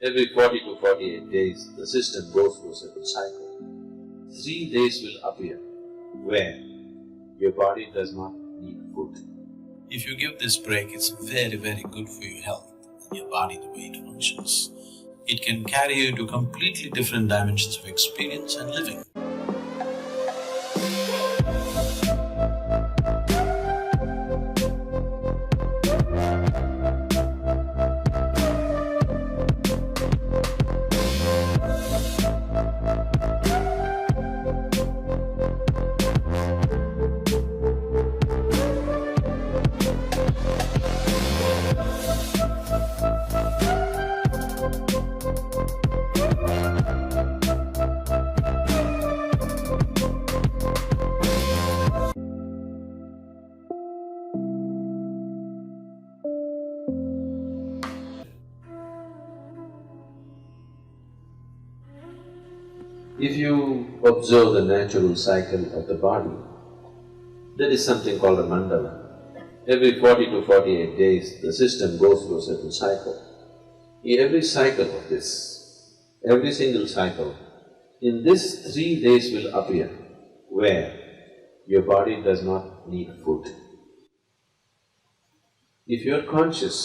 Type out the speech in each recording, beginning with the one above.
Every 40 to 48 days, the system goes through a certain cycle. 3 days will appear where your body does not need food. If you give this break, it's very, very good for your health and your body, the way it functions. It can carry you to completely different dimensions of experience and living. If you observe the natural cycle of the body, there is something called a mandala. Every 40 to 48 days, the system goes through a certain cycle. In every cycle of this, every single cycle, in this 3 days will appear where your body does not need food. If you are conscious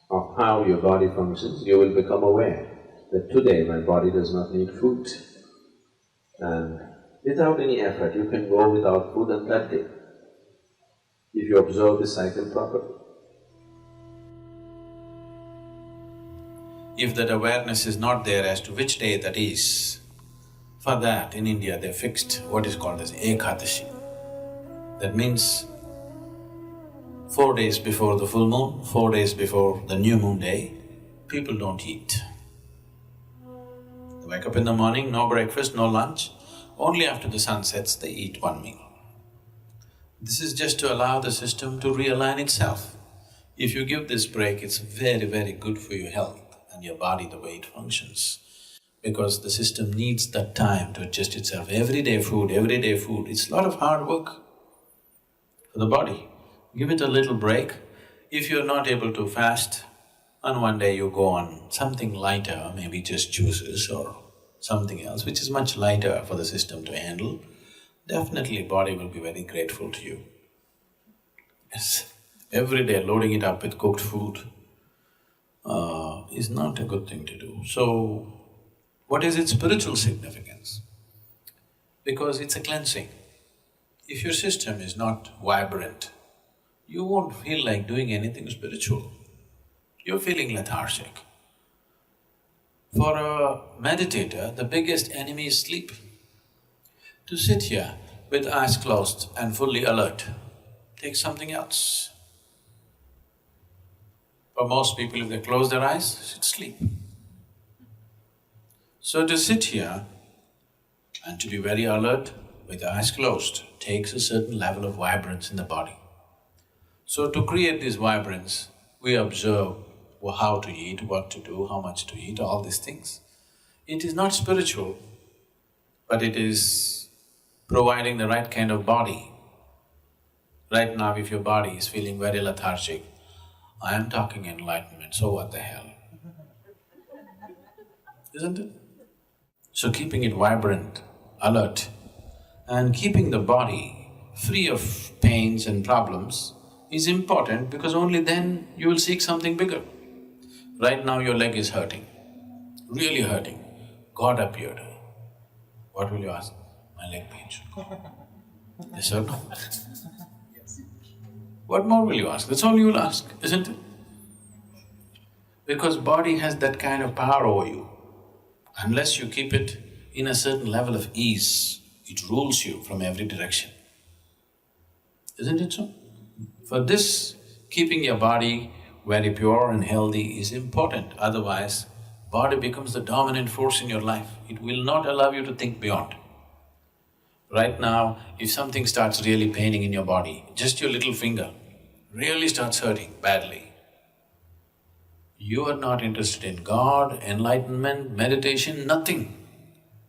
of how your body functions, you will become aware that today my body does not need food. And without any effort, you can go without food on that day, if you observe the cycle properly. If that awareness is not there as to which day that is, for that in India they fixed what is called as Ekadashi. That means 4 days before the full moon, 4 days before the new moon day, people don't eat. They wake up in the morning, no breakfast, no lunch, only after the sun sets they eat one meal. This is just to allow the system to realign itself. If you give this break, it's very, very good for your health and your body, the way it functions. Because the system needs that time to adjust itself. Everyday food, it's a lot of hard work for the body. Give it a little break. If you're not able to fast, on one day you go on something lighter, maybe just juices or something else which is much lighter for the system to handle, definitely body will be very grateful to you. Yes, every day loading it up with cooked food is not a good thing to do. So, what is its spiritual significance? Because it's a cleansing. If your system is not vibrant, you won't feel like doing anything spiritual. You're feeling lethargic. For a meditator, the biggest enemy is sleep. To sit here with eyes closed and fully alert takes something else. For most people, if they close their eyes, it's sleep. So to sit here and to be very alert with eyes closed takes a certain level of vibrance in the body. So to create this vibrance, we observe how to eat, what to do, how much to eat, all these things. It is not spiritual, but it is providing the right kind of body. Right now, if your body is feeling very lethargic, I am talking enlightenment, so what the hell? Isn't it? So keeping it vibrant, alert, and keeping the body free of pains and problems is important because only then you will seek something bigger. Right now your leg is hurting, really hurting. God appeared. What will you ask? My leg pains. Yes or no? What more will you ask? That's all you will ask, isn't it? Because body has that kind of power over you. Unless you keep it in a certain level of ease, it rules you from every direction. Isn't it so? For this, keeping your body very pure and healthy is important, otherwise body becomes the dominant force in your life. It will not allow you to think beyond. Right now, if something starts really paining in your body, just your little finger really starts hurting badly, you are not interested in God, enlightenment, meditation, nothing.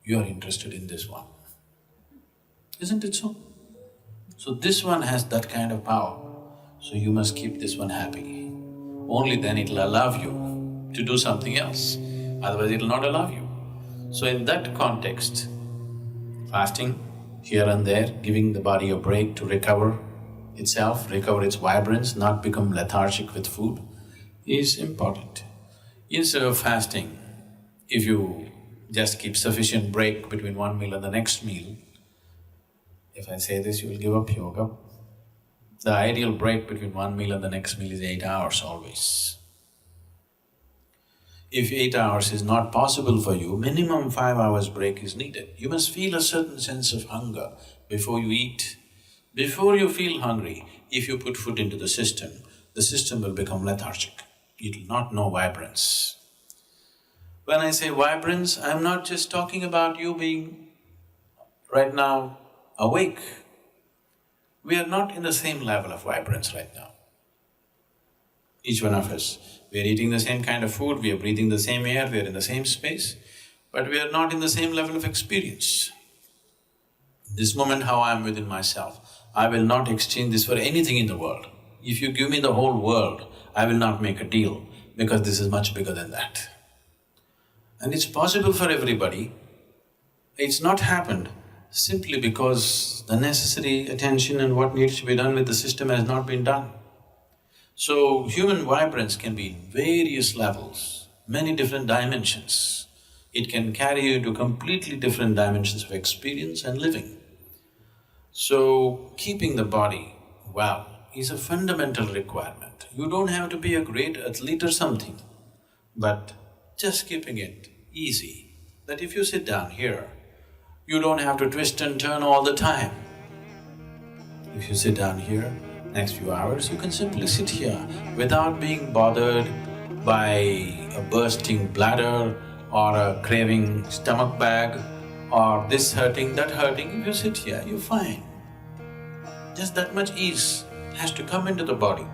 You are interested in this one. Isn't it so? So this one has that kind of power, so you must keep this one happy. Only then it'll allow you to do something else, otherwise it'll not allow you. So in that context, fasting here and there, giving the body a break to recover itself, recover its vibrance, not become lethargic with food, is important. Instead of fasting, if you just keep sufficient break between one meal and the next meal, if I say this, you will give up yoga. The ideal break between one meal and the next meal is 8 hours always. If 8 hours is not possible for you, minimum 5 hours break is needed. You must feel a certain sense of hunger before you eat. Before you feel hungry, if you put food into the system will become lethargic. It will not know vibrance. When I say vibrance, I'm not just talking about you being right now awake. We are not in the same level of vibrance right now. Each one of us, we are eating the same kind of food, we are breathing the same air, we are in the same space, but we are not in the same level of experience. This moment how I am within myself, I will not exchange this for anything in the world. If you give me the whole world, I will not make a deal because this is much bigger than that. And it's possible for everybody. It's not happened simply because the necessary attention and what needs to be done with the system has not been done. So, human vibrance can be in various levels, many different dimensions. It can carry you to completely different dimensions of experience and living. So, keeping the body well is a fundamental requirement. You don't have to be a great athlete or something, but just keeping it easy, that if you sit down here, you don't have to twist and turn all the time. If you sit down here, next few hours, you can simply sit here without being bothered by a bursting bladder or a craving stomach bag or this hurting, that hurting. If you sit here, you're fine. Just that much ease has to come into the body.